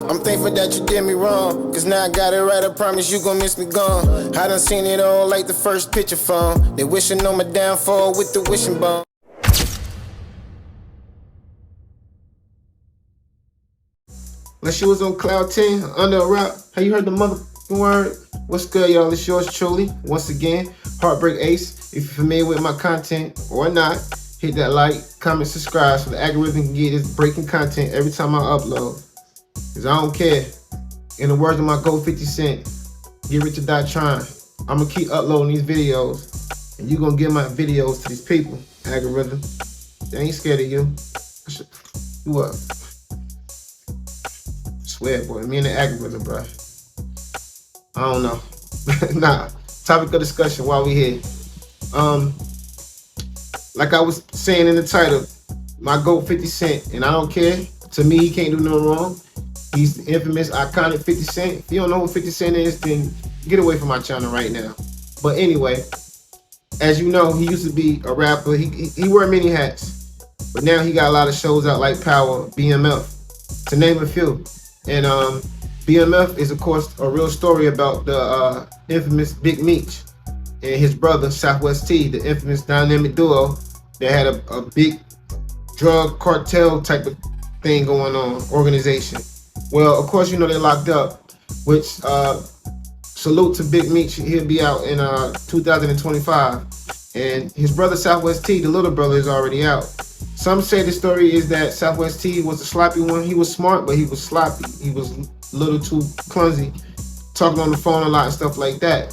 I'm thankful that you did me wrong, cause now I got it right, I promise you gon' miss me gone. I done seen it all like the first picture phone. They wishing on my downfall with the wishing bone. Like she was on cloud 10, under a rock. How you heard the motherfucking word? What's good, y'all? It's yours truly. Once again, Heartbreak Ace. If you're familiar with my content or not, hit that like, comment, subscribe so the algorithm can get this breaking content every time I upload. Cause I don't care. In the words of my GO 50 Cent, get rich or die trying. I'm gonna keep uploading these videos, and you gonna give my videos to these people. Algorithm, they ain't scared of you. You what? Swear, boy, me and the algorithm, bro. I don't know. Nah. Topic of discussion while we here. Like I was saying in the title, my GO 50 Cent, and I don't care. To me, he can't do no wrong. He's the infamous, iconic 50 Cent. If you don't know who 50 Cent is, then get away from my channel right now. But anyway, as you know, he used to be a rapper. He wore many hats. But now he got a lot of shows out like Power, BMF, to name a few. And BMF is, of course, a real story about the infamous Big Meech and his brother, Southwest T, the infamous dynamic duo that had a big drug cartel type of thing going on, organization. Well, of course, you know, they locked up, which salute to Big Meech. He'll be out in 2025. And his brother, Southwest T, the little brother, is already out. Some say the story is that Southwest T was a sloppy one. He was smart, but he was sloppy. He was a little too clumsy, talking on the phone a lot and stuff like that.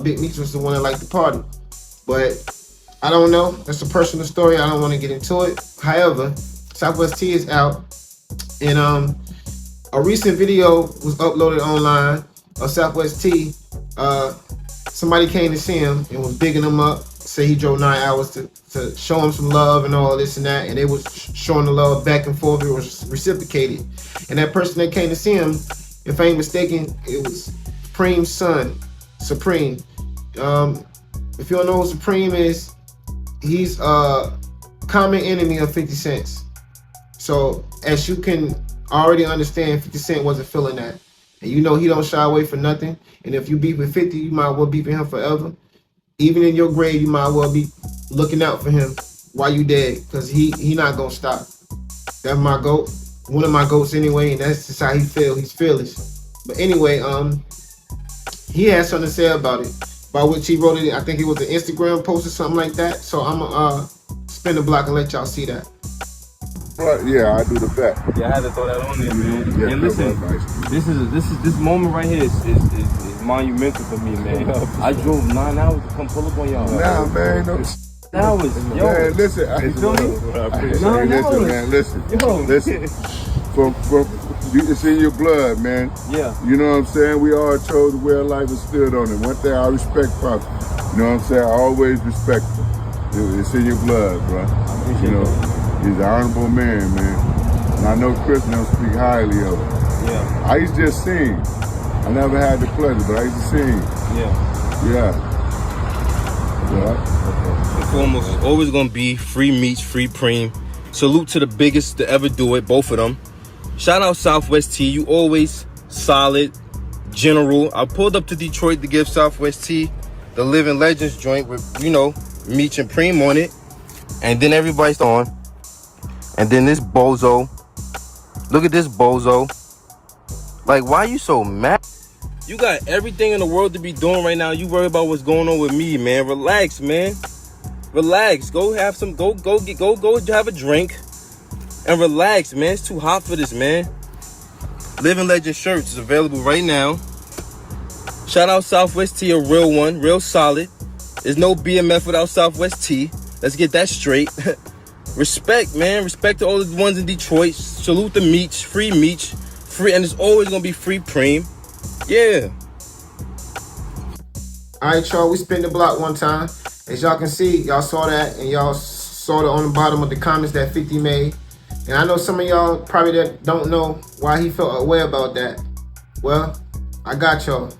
Big Meech was the one that liked to party. But I don't know. That's a personal story. I don't want to get into it. However, Southwest T is out. And a recent video was uploaded online of Southwest T. Somebody came to see him and was bigging him up. Say he drove 9 hours to show him some love and all this and that. And they was showing the love back and forth. It was reciprocated. And that person that came to see him, if I ain't mistaken, it was Supreme's son, Supreme. If you don't know who Supreme is, he's a common enemy of 50 Cent. So as you can already understand, 50 Cent wasn't feeling that. And you know he don't shy away for nothing. And if you beef with 50, you might well beef with him forever. Even in your grave, you might well be looking out for him while you dead, because he not gonna stop. That's my GOAT, one of my GOATs anyway, and that's just how he feel. He's fearless. But anyway, he had something to say about it, by which he wrote it. I think it was an Instagram post or something like that. So I'm gonna spin the block and let y'all see that. Right, yeah, I do the bet. Yeah, I had to throw that on there, man. Yeah, and listen, nice. this moment right here is monumental for me, man. I drove 9 hours to come pull up on y'all. Nah, man, no. 9 hours, yo. Man, listen, You feel me? Listen. Yo. Listen. It's in your blood, man. Yeah. You know what I'm saying? We all chose to wear life and stood on it. One thing I respect, Pop. You know what I'm saying? I always respect him. It's in your blood, bro. You know. He's an honorable man, man. And I know Chris don't speak highly of him. Yeah. I used to just sing. I never had the pleasure, but I used to sing. Yeah. Yeah. And foremost, it's always gonna be free Meech, free Preem. Salute to the biggest to ever do it, both of them. Shout out Southwest T, you always solid, general. I pulled up to Detroit to give Southwest T the Living Legends joint with, you know, Meech and Preem on it. And then everybody's on. And then this bozo. Look at this bozo. Like, why you so mad? You got everything in the world to be doing right now. You worry about what's going on with me, man. Relax, man. Relax. Go have some. Go have a drink and relax, man. It's too hot for this, man. Living Legend shirts is available right now. Shout out Southwest T, a real one, real solid. There's no BMF without Southwest T. Let's get that straight. Respect, man. Respect to all the ones in Detroit. Salute the Meech, free, and it's always gonna be free Preem. Yeah. All right, y'all, we spin the block one time. As y'all can see, y'all saw that, and y'all saw it on the bottom of the comments that 50 made. And I know some of y'all probably that don't know why he felt away about that. Well, I got y'all.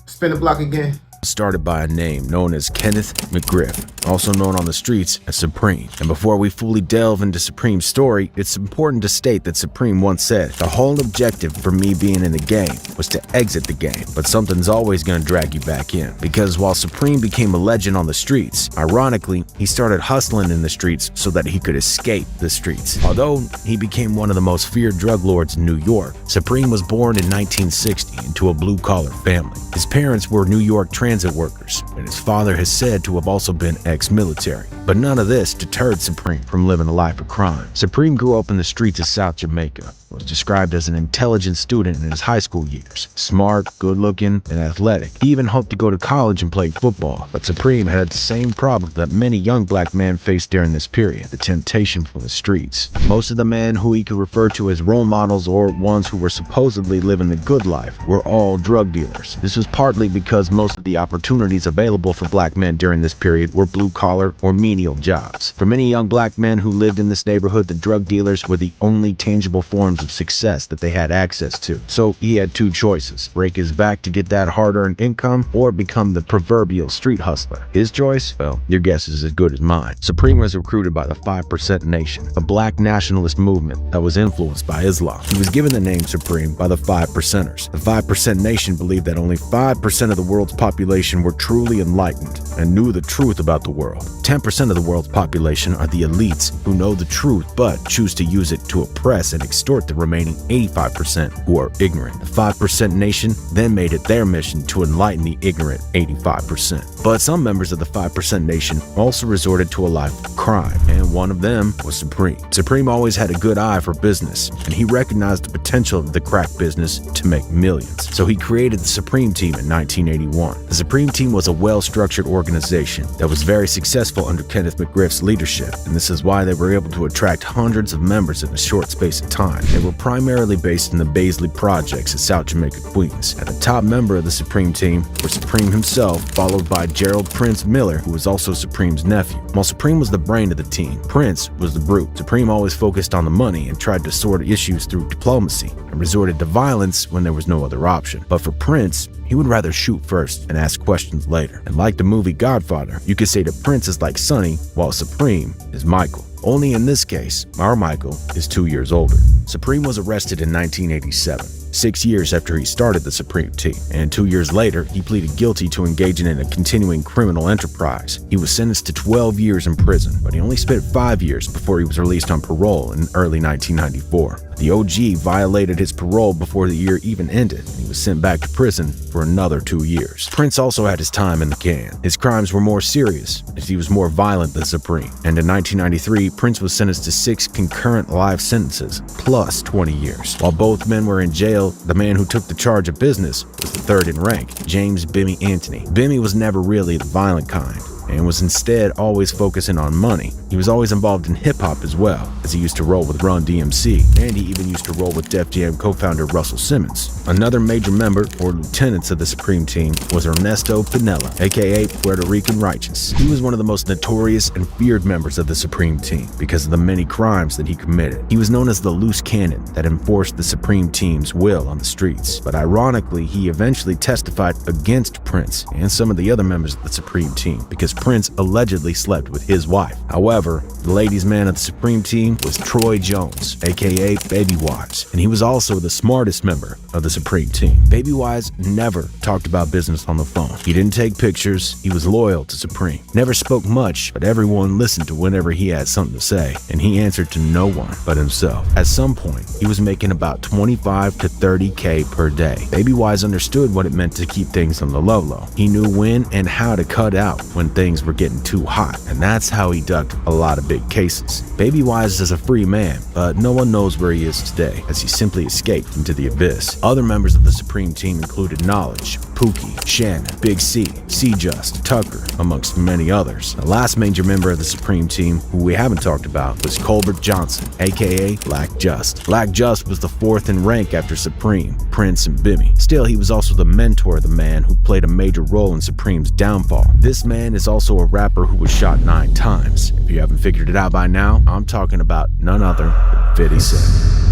Spin the block again. Started by a name known as Kenneth McGriff, also known on the streets as Supreme. And before we fully delve into Supreme's story, it's important to state that Supreme once said, "The whole objective for me being in the game was to exit the game, but something's always going to drag you back in." Because while Supreme became a legend on the streets, ironically, he started hustling in the streets so that he could escape the streets. Although he became one of the most feared drug lords in New York, Supreme was born in 1960 into a blue-collar family. His parents were New York transit workers, and his father is said to have also been ex-military. But none of this deterred Supreme from living a life of crime. Supreme grew up in the streets of South Jamaica, was described as an intelligent student in his high school years, smart, good-looking, and athletic. He even hoped to go to college and play football, but Supreme had the same problem that many young black men faced during this period, the temptation from the streets. Most of the men who he could refer to as role models or ones who were supposedly living the good life were all drug dealers. This was partly because most of the opportunities available for black men during this period were blue-collar or menial jobs. For many young black men who lived in this neighborhood, the drug dealers were the only tangible forms of success that they had access to. So he had two choices: break his back to get that hard-earned income, or become the proverbial street hustler. His choice? Well, your guess is as good as mine. Supreme was recruited by the 5% Nation, a black nationalist movement that was influenced by Islam. He was given the name Supreme by the 5%ers. The 5% Nation believed that only 5% of the world's population were truly enlightened and knew the truth about the world. 10% of the world's population are the elites who know the truth but choose to use it to oppress and extort the remaining 85% who are ignorant. The 5% Nation then made it their mission to enlighten the ignorant 85%. But some members of the 5% Nation also resorted to a life of crime, and one of them was Supreme. Supreme always had a good eye for business, and he recognized the potential of the crack business to make millions. So he created the Supreme Team in 1981. The Supreme Team was a well-structured organization that was very successful under Kenneth McGriff's leadership, and this is why they were able to attract hundreds of members in a short space of time. They were primarily based in the Baisley Projects in South Jamaica, Queens. And the top member of the Supreme Team was Supreme himself, followed by Gerald Prince Miller, who was also Supreme's nephew. While Supreme was the brain of the team, Prince was the brute. Supreme always focused on the money and tried to sort issues through diplomacy, and resorted to violence when there was no other option. But for Prince, he would rather shoot first and ask questions later. And like the movie Godfather, you could say that Prince is like Sonny, while Supreme is Michael. Only in this case, our Michael is 2 years older. Supreme was arrested in 1987, 6 years after he started the Supreme Team, and 2 years later, he pleaded guilty to engaging in a continuing criminal enterprise. He was sentenced to 12 years in prison, but he only spent 5 years before he was released on parole in early 1994. The OG violated his parole before the year even ended, and he was sent back to prison for another 2 years. Prince also had his time in the can. His crimes were more serious, as he was more violent than Supreme. And in 1993, Prince was sentenced to 6 concurrent life sentences, plus 20 years. While both men were in jail, the man who took the charge of business was the third in rank, James "Bimmy" Anthony. Bimmy was never really the violent kind, and was instead always focusing on money. He was always involved in hip-hop as well, as he used to roll with Run DMC, and he even used to roll with Def Jam co-founder Russell Simmons. Another major member, or lieutenants of the Supreme Team, was Ernesto Pinella, aka Puerto Rican Righteous. He was one of the most notorious and feared members of the Supreme Team because of the many crimes that he committed. He was known as the loose cannon that enforced the Supreme Team's will on the streets, but ironically, he eventually testified against Prince and some of the other members of the Supreme Team because Prince allegedly slept with his wife. However, the ladies' man of the Supreme Team was Troy Jones, aka Baby Wise, and he was also the smartest member of the Supreme Team. Baby Wise never talked about business on the phone. He didn't take pictures. He was loyal to Supreme. Never spoke much, but everyone listened to whenever he had something to say, and he answered to no one but himself. At some point, he was making about 25 to 30K per day. Baby Wise understood what it meant to keep things on the low-low. He knew when and how to cut out when things were getting too hot, and that's how he ducked a lot of big cases. Baby Wise is a free man, but no one knows where he is today, as he simply escaped into the abyss. Other members of the Supreme Team included Knowledge, Pookie, Shannon, Big C, C-Just, Tucker, amongst many others. The last major member of the Supreme Team, who we haven't talked about, was Colbert Johnson, aka Black Just. Black Just was the fourth in rank after Supreme, Prince, and Bimmy. Still, he was also the mentor of the man who played a major role in Supreme's downfall. This man is also a rapper who was shot 9 times. If you haven't figured it out by now, I'm talking about none other than 50 Cent.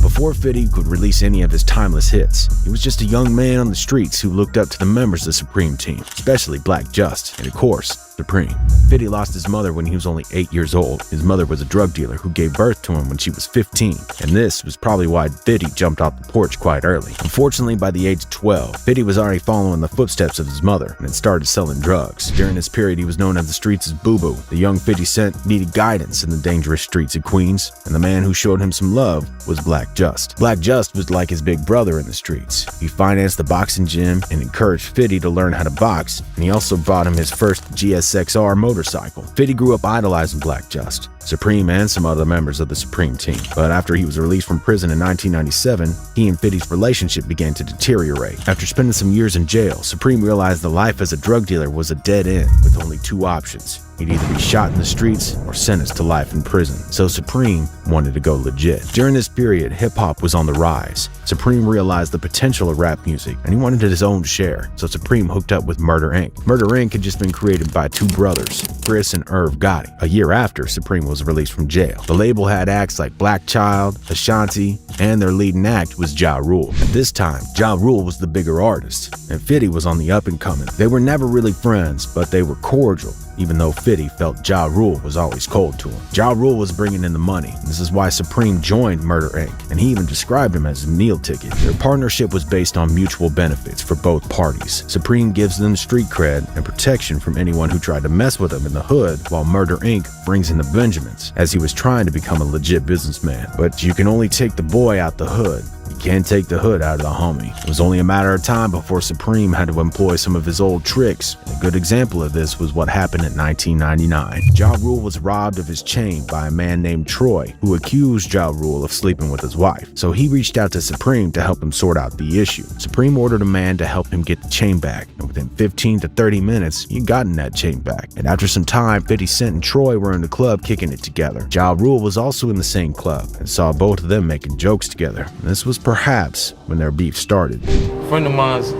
Before 50 could release any of his timeless hits, he was just a young man on the streets who looked up to the members of the Supreme Team, especially Black Just, and of course, Supreme. Fitty lost his mother when he was only 8 years old. His mother was a drug dealer who gave birth to him when she was 15, and this was probably why Fitty jumped off the porch quite early. Unfortunately, by the age of 12, Fitty was already following the footsteps of his mother and had started selling drugs. During this period, he was known as the streets as Boo Boo. The young 50 Cent needed guidance in the dangerous streets of Queens, and the man who showed him some love was Black Just. Black Just was like his big brother in the streets. He financed the boxing gym and encouraged Fitty to learn how to box, and he also bought him his first GSXR motorcycle. Fitty grew up idolizing Black Just, Supreme, and some other members of the Supreme team. But after he was released from prison in 1997, he and Fitty's relationship began to deteriorate. After spending some years in jail, Supreme realized that life as a drug dealer was a dead end with only two options. He'd either be shot in the streets or sentenced to life in prison. So Supreme wanted to go legit. During this period, hip-hop was on the rise. Supreme realized the potential of rap music, and he wanted his own share. So Supreme hooked up with Murder Inc. Murder Inc. had just been created by two brothers, Chris and Irv Gotti. A year after Supreme was released from jail, the label had acts like Black Child, Ashanti, and their leading act was Ja Rule. At this time, Ja Rule was the bigger artist, and Fitty was on the up-and-coming. They were never really friends, but they were cordial, even though Fitty felt Ja Rule was always cold to him. Ja Rule was bringing in the money. This is why Supreme joined Murder Inc., and he even described him as a meal ticket. Their partnership was based on mutual benefits for both parties. Supreme gives them street cred and protection from anyone who tried to mess with them in the hood, while Murder Inc. brings in the Benjamins, as he was trying to become a legit businessman. But you can only take the boy out the hood. You can't take the hood out of the homie. It was only a matter of time before Supreme had to employ some of his old tricks. A good example of this was what happened in 1999. Ja Rule was robbed of his chain by a man named Troy, who accused Ja Rule of sleeping with his wife. So he reached out to Supreme to help him sort out the issue. Supreme ordered a man to help him get the chain back, and within 15 to 30 minutes, he'd gotten that chain back. And after some time, 50 Cent and Troy were in the club kicking it together. Ja Rule was also in the same club and saw both of them making jokes together. And this was perhaps when their beef started. A friend of mine's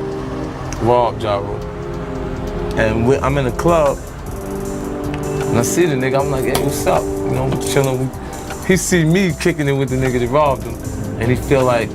robbed Ja Rule. And I'm in a club, and I see the nigga, I'm like, hey, what's up? You know, I'm chilling. He see me kicking it with the nigga that robbed him, and he feel like,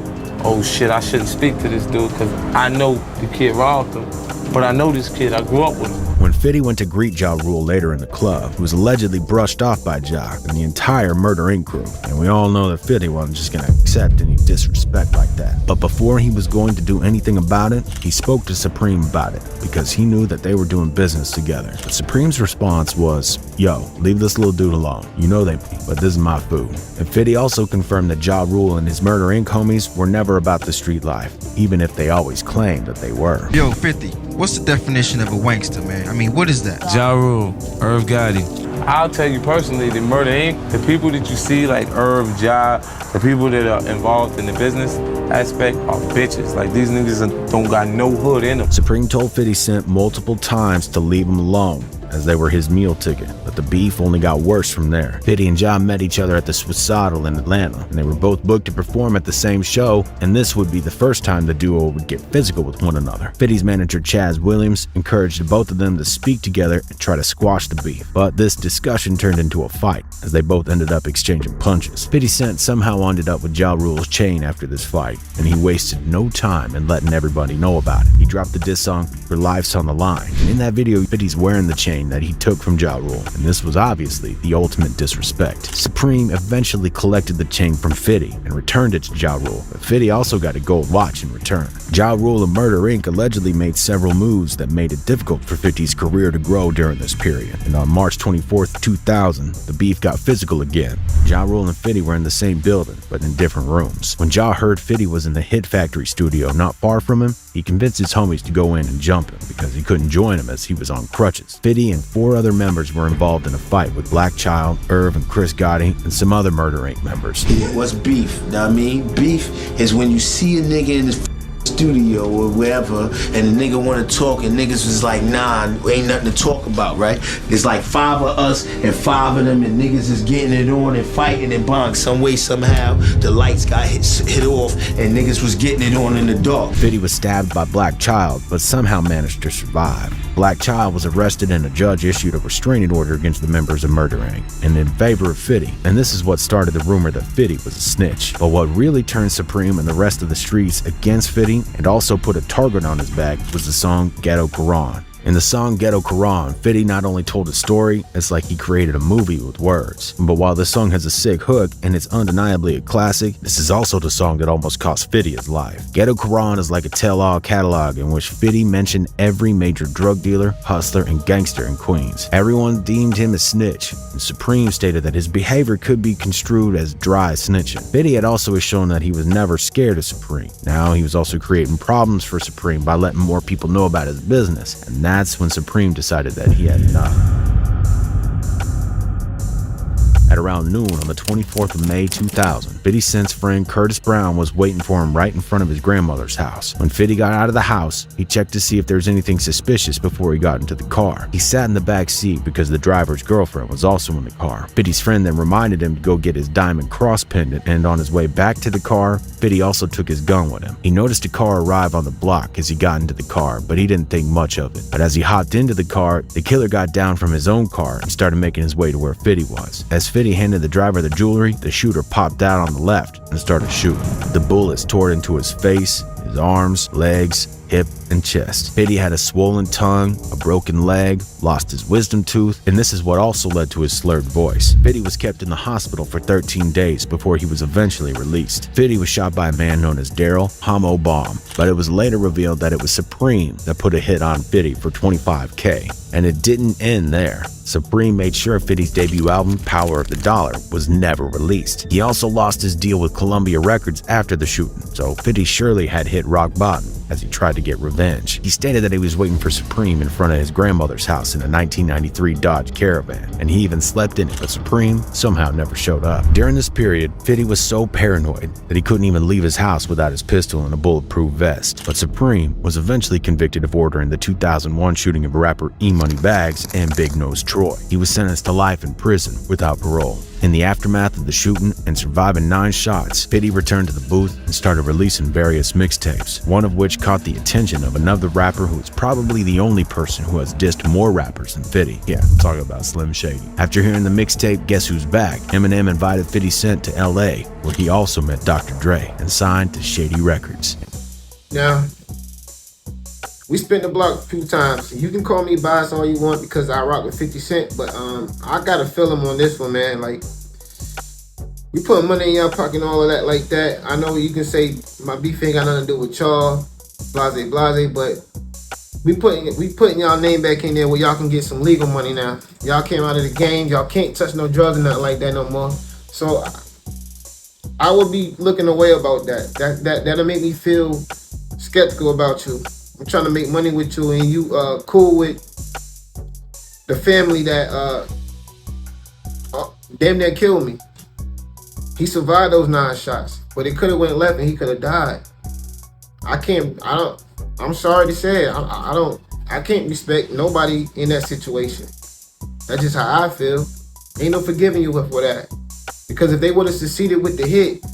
oh shit, I shouldn't speak to this dude, because I know the kid robbed him, but I know this kid, I grew up with him. When Fitty went to greet Ja Rule later in the club, he was allegedly brushed off by Ja and the entire Murder Inc. crew. And we all know that Fitty wasn't just gonna accept any disrespect like that. But before he was going to do anything about it, he spoke to Supreme about it, because he knew that they were doing business together. But Supreme's response was, yo, leave this little dude alone. You know they be, but this is my food. And Fitty also confirmed that Ja Rule and his Murder Inc. homies were never about the street life, even if they always claimed that they were. Yo, 50, what's the definition of a wankster, man? I mean, what is that? Ja Rule, Irv Gotti. I'll tell you personally, the Murder Inc., the people that you see like Irv, Ja, the people that are involved in the business aspect are bitches. Like, these niggas don't got no hood in them. Supreme told 50 Cent multiple times to leave him alone, as they were his meal ticket, but the beef only got worse from there. Fitty and Ja met each other at the Swissaddle in Atlanta, and they were both booked to perform at the same show, and this would be the first time the duo would get physical with one another. Fitty's manager Chaz Williams encouraged both of them to speak together and try to squash the beef, but this discussion turned into a fight, as they both ended up exchanging punches. 50 Cent somehow ended up with Ja Rule's chain after this fight, and he wasted no time in letting everybody know about it. He dropped the diss song, Your Life's on the Line, and in that video, Fitty's wearing the chain that he took from Ja Rule, and this was obviously the ultimate disrespect. Supreme eventually collected the chain from Fitty and returned it to Ja Rule, but Fitty also got a gold watch in return. Ja Rule and Murder Inc. allegedly made several moves that made it difficult for 50's career to grow during this period, and on March 24th, 2000, the beef got physical again. Ja Rule and Fitty were in the same building, but in different rooms. When Ja heard Fitty was in the Hit Factory studio not far from him, he convinced his homies to go in and jump him, because he couldn't join him as he was on crutches. Fitty and 4 other members were involved in a fight with Black Child, Irv and Chris Gotti, and some other Murder Inc. members. What's beef? Know what I mean? Beef is when you see a nigga in this studio or wherever, and the nigga want to talk, and niggas was like, nah, ain't nothing to talk about, right? It's like 5 of us and 5 of them, and niggas is getting it on and fighting and bang. Some way, somehow, the lights got hit off, and niggas was getting it on in the dark. Fitty was stabbed by Black Child, but somehow managed to survive. Black Child was arrested, and a judge issued a restraining order against the members of Murder Inc. and in favor of Fitty. And this is what started the rumor that Fitty was a snitch. But what really turned Supreme and the rest of the streets against Fitty and also put a target on his back was the song Ghetto Quran. In the song Ghetto Quran, 50 not only told a story, it's like he created a movie with words. But while this song has a sick hook and it's undeniably a classic, this is also the song that almost cost 50 his life. Ghetto Quran is like a tell-all catalog in which 50 mentioned every major drug dealer, hustler, and gangster in Queens. Everyone deemed him a snitch, and Supreme stated that his behavior could be construed as dry snitching. 50 had also shown that he was never scared of Supreme. Now he was also creating problems for Supreme by letting more people know about his business, and that's when Supreme decided that he had enough. At around noon on the 24th of May 2000, 50 Cent's friend Curtis Brown was waiting for him right in front of his grandmother's house. When 50 got out of the house, he checked to see if there was anything suspicious before he got into the car. He sat in the back seat because the driver's girlfriend was also in the car. 50's friend then reminded him to go get his diamond cross pendant, and on his way back to the car, 50 also took his gun with him. He noticed a car arrive on the block as he got into the car, but he didn't think much of it. But as he hopped into the car, the killer got down from his own car and started making his way to where 50 was. As 50 handed the driver the jewelry, the shooter popped out on the left and started shooting. The bullets tore into his face, his arms, legs, hip, and chest. 50 had a swollen tongue, a broken leg, lost his wisdom tooth, and this is what also led to his slurred voice. 50 was kept in the hospital for 13 days before he was eventually released. 50 was shot by a man known as Daryl Homo Bomb, but it was later revealed that it was Supreme that put a hit on 50 for $25K. And it didn't end there. Supreme made sure 50's debut album, Power of the Dollar, was never released. He also lost his deal with Columbia Records after the shooting, so 50 surely had hit rock bottom as he tried to get revenge. He stated that he was waiting for Supreme in front of his grandmother's house in a 1993 Dodge Caravan, and he even slept in it, but Supreme somehow never showed up. During this period, 50 was so paranoid that he couldn't even leave his house without his pistol and a bulletproof vest. But Supreme was eventually convicted of ordering the 2001 shooting of rapper E-Money Bags and Big Nose Troy. He was sentenced to life in prison without parole. In the aftermath of the shooting and surviving 9 shots, 50 returned to the booth and started releasing various mixtapes, one of which caught the attention of another rapper who is probably the only person who has dissed more rappers than 50. Yeah, I'm talking about Slim Shady. After hearing the mixtape Guess Who's Back, Eminem invited 50 Cent to LA, where he also met Dr. Dre and signed to Shady Records. Now, we spent the block a few times. You can call me biased all you want because I rock with 50 Cent, but I gotta feel him on this one, man. Like, we put money in your pocket and all of that like that. I know you can say my beef ain't got nothing to do with y'all, blase blase, but we putting y'all name back in there where y'all can get some legal money now. Y'all came out of the game. Y'all can't touch no drugs and nothing like that no more. So I would be looking away about that. That'll make me feel skeptical about you. I'm trying to make money with you, and you cool with the family that damn near killed me. He survived those 9 shots, but it could have went left and he could have died. I'm sorry to say it. I can't respect nobody in that situation. That's just how I feel. Ain't no forgiving you for that. Because if they would have succeeded with the hit,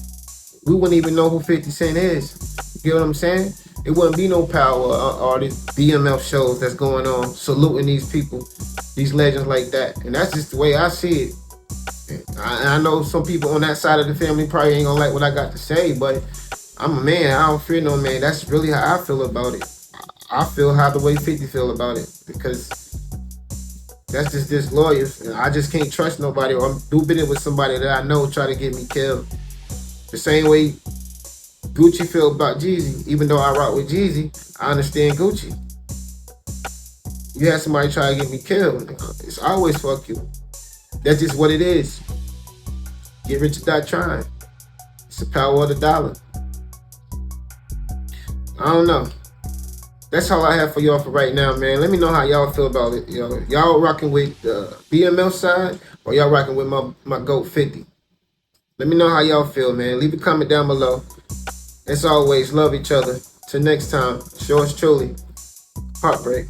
we wouldn't even know who 50 Cent is. You get what I'm saying? It wouldn't be no Power or these BMF shows that's going on, saluting these people, these legends like that. And that's just the way I see it. I know some people on that side of the family probably ain't gonna like what I got to say, but I'm a man. I don't fear no man. That's really how I feel about it. I feel how the way 50 feel about it, because that's just disloyal. I just can't trust nobody or do business with somebody that I know try to get me killed. The same way Gucci feel about Jeezy. Even though I rock with Jeezy, I understand Gucci. You have somebody try to get me killed, it's always fuck you. That's just what it is. Get rich or die trying. It's the power of the dollar. I don't know. That's all I have for y'all for right now, man. Let me know how y'all feel about it. Y'all rocking with the BML side, or y'all rocking with my GOAT 50? Let me know how y'all feel, man. Leave a comment down below. As always, love each other. Till next time, yours truly, Heartbreak.